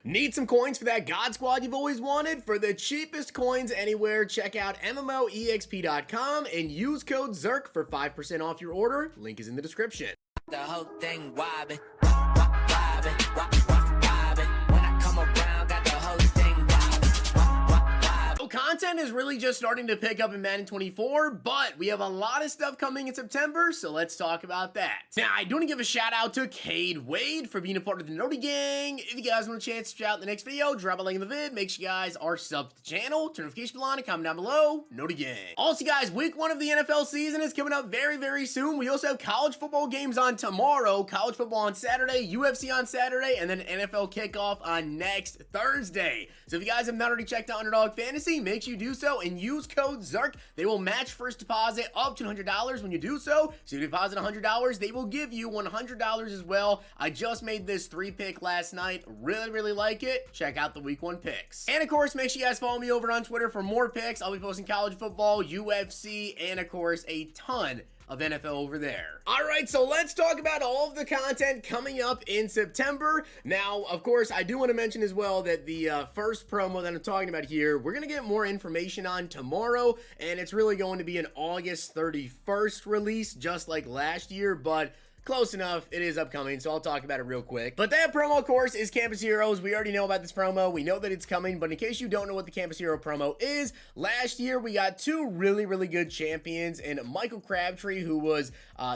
Need some coins for that God Squad you've always wanted? For the cheapest coins anywhere, check out MMOEXP.com and use code ZERK for 5% off your order. Link is in the description. The whole thing wobbin', wobbin', wobbin'. When I come around, got the whole thing wobbin', So content is really just starting to pick up in Madden 24, but we have a lot of stuff coming in September, so let's talk about that. Now, I do want to give a shout out to Cade Wade for being a part of the Totw gang. If you guys want a chance to check out the next video, drop a link in the vid. Make sure you guys are subbed to the channel, turn notification bell on, and comment down below. Totw gang. Also, guys, week 1 of the NFL season is coming up very, very soon. We also have college football games on tomorrow, college football on Saturday, UFC on Saturday, and then NFL kickoff on next Thursday. So if you guys have not already checked out Underdog Fantasy, make sure you do so and use code ZERK. They will match first deposit up to $100 when you do so. So if you deposit $100, they will give you $100 as well. I just made this 3-pick last night. Really, really like it. Check out the week 1 picks. And of course, make sure you guys follow me over on Twitter for more picks. I'll be posting college football, UFC, and of course, a ton of NFL over there. All right, so let's talk about all of the content coming up in September. Now, of course, I do want to mention as well that the first promo that I'm talking about here, we're going to get more information on tomorrow, and it's really going to be an August 31st release, just like last year, but close enough. It is upcoming, so I'll talk about it real quick. But that promo, of course, is Campus Heroes. We already know about this promo. We know that it's coming, but in case you don't know what the Campus Hero promo is, last year we got 2 really, really good champions, and Michael Crabtree, who was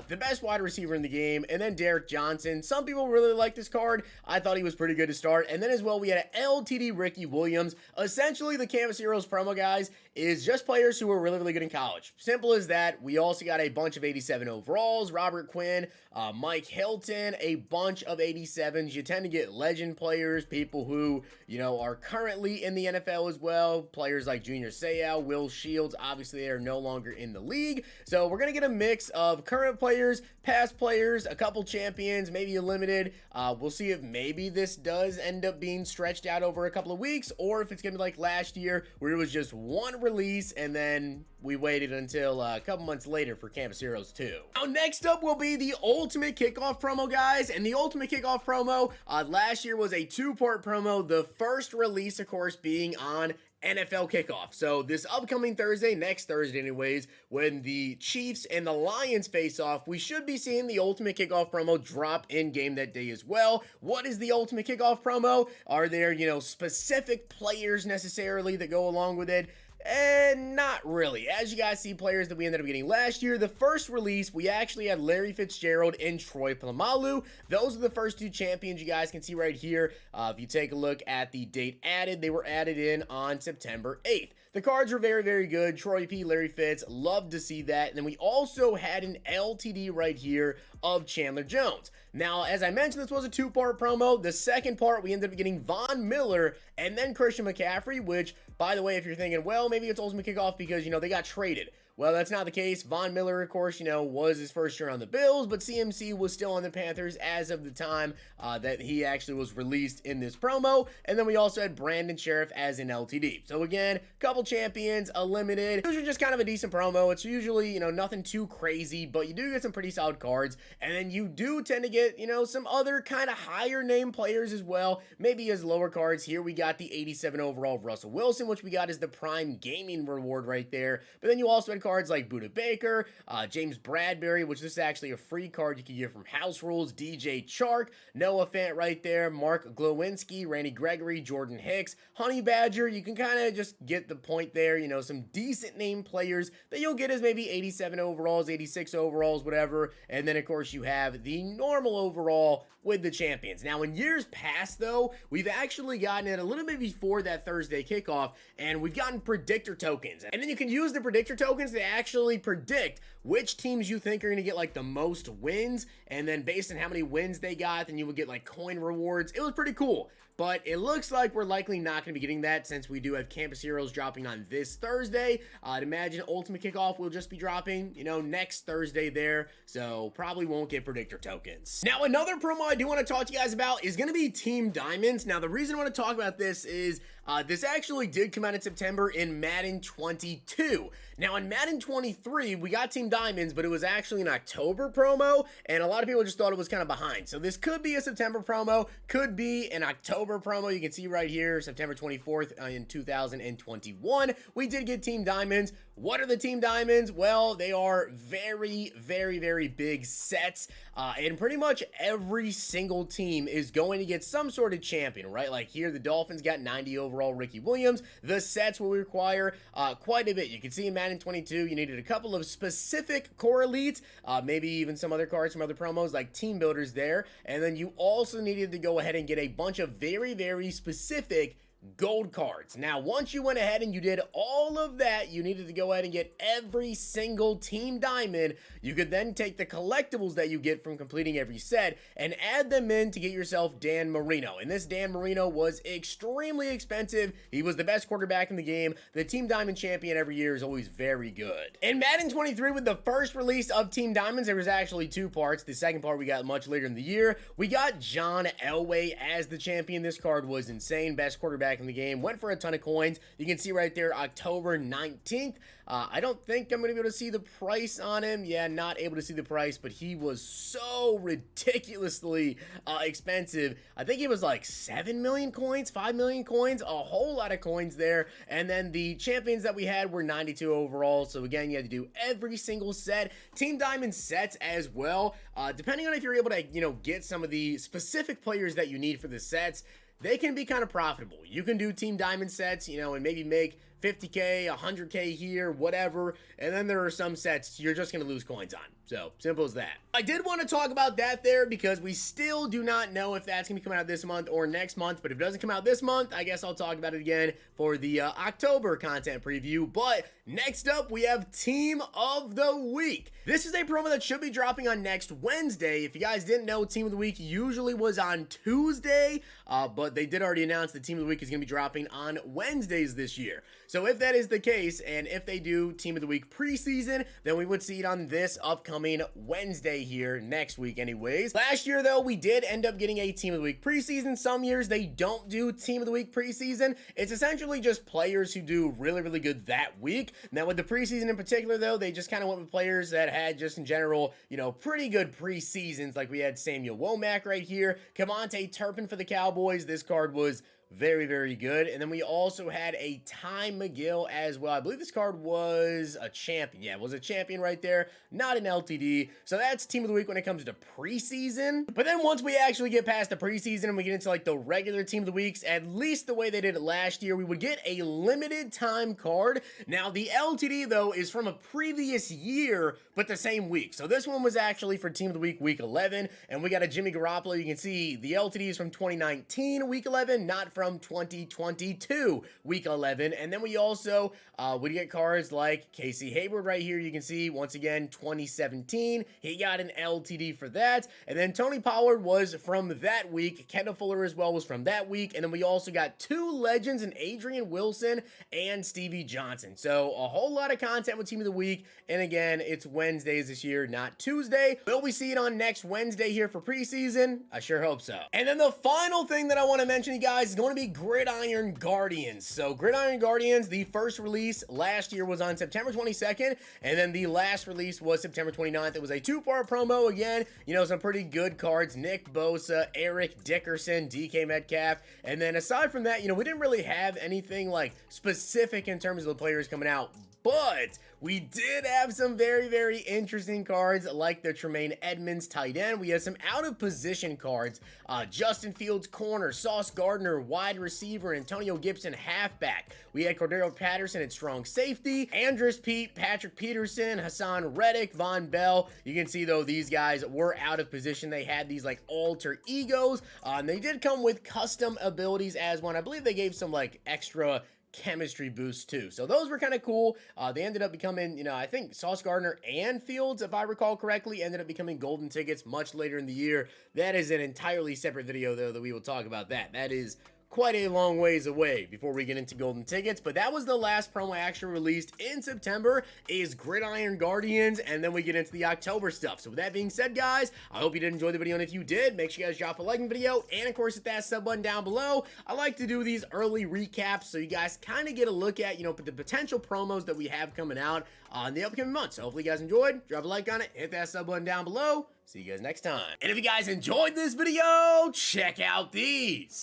the best wide receiver in the game, and then Derek Johnson. Some people really like this card. I thought he was pretty good to start. And then as well, we had an LTD Ricky Williams. Essentially, the Campus Heroes promo, guys, is just players who were really, really good in college. Simple as that. We also got a bunch of 87 overalls, Robert Quinn, Mike Hilton, a bunch of 87s. You tend to get legend players, people who, you know, are currently in the NFL as well. Players like Junior Seau, Will Shields, obviously they are no longer in the league. So we're going to get a mix of current players, past players, a couple champions, maybe a limited. We'll see if maybe this does end up being stretched out over a couple of weeks, or if it's going to be like last year where it was just one release and then we waited until a couple months later for Campus Heroes 2. Now, next up will be the Ultimate Kickoff promo, guys. And the Ultimate Kickoff promo last year was a 2-part promo. The first release, of course, being on NFL Kickoff. So this upcoming Thursday, next Thursday anyways, when the Chiefs and the Lions face off, we should be seeing the Ultimate Kickoff promo drop in game that day as well. What is the Ultimate Kickoff promo? Are there, you know, specific players necessarily that go along with it? And not really. As you guys see, players that we ended up getting last year, the first release, we actually had Larry Fitzgerald and Troy Polamalu. Those are the first 2 champions you guys can see right here. If you take a look at the date added, they were added in on September 8th. The cards were very, very good. Troy P, Larry Fitz, love to see that. And then we also had an LTD right here of Chandler Jones. Now, as I mentioned, this was a 2-part promo. The second part, we ended up getting Von Miller and then Christian McCaffrey, which, by the way, if you're thinking, well, maybe it's Ultimate Kickoff because, you know, they got traded. Well, that's not the case. Von Miller, of course, you know, was his first year on the Bills, but CMC was still on the Panthers as of the time that he actually was released in this promo. And then we also had Brandon Sheriff as an LTD. So again, couple champions, a limited. Those are just kind of a decent promo. It's usually, you know, nothing too crazy, but you do get some pretty solid cards. And then you do tend to get, you know, some other kind of higher name players as well, maybe as lower cards. Here we got the 87 overall of Russell Wilson, which we got as the prime gaming reward right there. But then you also had cards like Buda Baker, James Bradbury, which this is actually a free card you can get from House Rules, DJ Chark, Noah Fant right there, Mark Glowinski, Randy Gregory, Jordan Hicks, Honey Badger. You can kind of just get the point there, you know, some decent name players that you'll get as maybe 87 overalls, 86 overalls, whatever. And then, of course, you have the normal overall with the champions. Now, in years past, though, we've actually gotten it a little bit before that Thursday kickoff, and we've gotten predictor tokens. And then you can use the predictor tokens to actually predict which teams you think are going to get like the most wins, and then based on how many wins they got, then you would get like coin rewards. It was pretty cool. But it looks like we're likely not going to be getting that since we do have Campus Heroes dropping on this Thursday. I'd imagine Ultimate Kickoff will just be dropping, you know, next Thursday there. So probably won't get predictor tokens. Now, another promo I do want to talk to you guys about is going to be Team Diamonds. Now, the reason I want to talk about this is this actually did come out in September in Madden 22. Now, in Madden 23, we got Team Diamonds, but it was actually an October promo, and a lot of people just thought it was kind of behind. So this could be a September promo, could be an October October promo, you can see right here, September 24th in 2021, we did get Team Diamonds. What are the Team Diamonds? Well, they are very, very, very big sets, and pretty much every single team is going to get some sort of champion, right? Like here, the Dolphins got 90 overall Ricky Williams. The sets will require quite a bit. You can see in Madden 22, you needed a couple of specific core elites, maybe even some other cards from other promos like team builders there, and then you also needed to go ahead and get a bunch of very, very specific gold cards. Now, once you went ahead and you did all of that, you needed to go ahead and get every single Team Diamond. You could then take the collectibles that you get from completing every set and add them in to get yourself Dan Marino. And this Dan Marino was extremely expensive. He was the best quarterback in the game. The Team Diamond champion every year is always very good. In Madden 23, with the first release of Team Diamonds, there was actually two parts. The second part we got much later in the year. We got John Elway as the champion. This card was insane. Best quarterback in the game, went for a ton of coins. You can see right there, October 19th. I don't think I'm going to be able to see the price on him. Yeah, not able to see the price, but he was so ridiculously expensive. I think it was like 7 million coins, 5 million coins, a whole lot of coins there. And then the champions that we had were 92 overall. So again, you had to do every single set. Team Diamond sets as well. Depending on if you're able to, get some of the specific players that you need for the sets, they can be kind of profitable. You can do Team Diamond sets, and maybe make 50K, 100K here, whatever. And then there are some sets you're just going to lose coins on. So, simple as that. I did want to talk about that there because we still do not know if that's going to be coming out this month or next month. But if it doesn't come out this month, I guess I'll talk about it again for the October content preview. But next up, we have Team of the Week. This is a promo that should be dropping on next Wednesday. If you guys didn't know, Team of the Week usually was on Tuesday, but they did already announce the Team of the Week is going to be dropping on Wednesdays this year. So if that is the case, and if they do Team of the Week preseason, then we would see it on this upcoming Wednesday here next week anyways. Last year, though, we did end up getting a Team of the Week preseason. Some years they don't do Team of the Week preseason. It's essentially just players who do really, really good that week. Now, with the preseason in particular, though, they just kind of went with players that had just in general, pretty good preseasons. Like we had Samuel Womack right here, Cavonte Turpin for the Cowboys. This card was very, very good. And then we also had a Ty McGill as well. I believe this card was a champion. Yeah, it was a champion right there, not an LTD. So that's Team of the Week when it comes to preseason. But then once we actually get past the preseason and we get into like the regular Team of the Weeks, at least the way they did it last year, we would get a limited time card. Now the LTD though is from a previous year, but the same week. So this one was actually for Team of the Week, week 11. And we got a Jimmy Garoppolo. You can see the LTD is from 2019, week 11, not from 2022 week 11. And then we also would get cards like Casey Hayward right here. You can see once again 2017, he got an LTD for that. And then Tony Pollard was from that week. Kendall Fuller as well was from that week. And then we also got two legends in Adrian Wilson and Stevie Johnson. So a whole lot of content with Team of the Week. And again, it's Wednesdays this year, not Tuesday. Will we see it on next Wednesday here for preseason? I sure hope so. And then the final thing that I want to mention, you guys, is going to be Gridiron Guardians. So Gridiron Guardians, the first release last year was on September 22nd, and then the last release was September 29th. It was a two-part promo. Again, some pretty good cards. Nick Bosa, Eric Dickerson, DK Metcalf, and then aside from that, we didn't really have anything like specific in terms of the players coming out. But we did have some very, very interesting cards like the Tremaine Edmonds tight end. We had some out of position cards. Justin Fields corner, Sauce Gardner wide receiver, Antonio Gibson halfback. We had Cordero Patterson at strong safety, Andrus Peat, Patrick Peterson, Hassan Reddick, Von Bell. You can see though these guys were out of position. They had these like alter egos. And they did come with custom abilities as one. I believe they gave some like extra chemistry boost too. So those were kind of cool. They ended up becoming, I think Sauce Gardner and Fields, if I recall correctly, ended up becoming golden tickets much later in the year. That is an entirely separate video though that we will talk about that. That is quite a long ways away before we get into golden tickets, but that was the last promo actually released in September is Gridiron Guardians, and then we get into the October stuff. So with that being said, guys, I hope you did enjoy the video, and if you did, make sure you guys drop a like in the video, and of course hit that sub button down below. I like to do these early recaps so you guys kind of get a look at, the potential promos that we have coming out in the upcoming months. So hopefully you guys enjoyed. Drop a like on it, hit that sub button down below. See you guys next time. And if you guys enjoyed this video, check out these.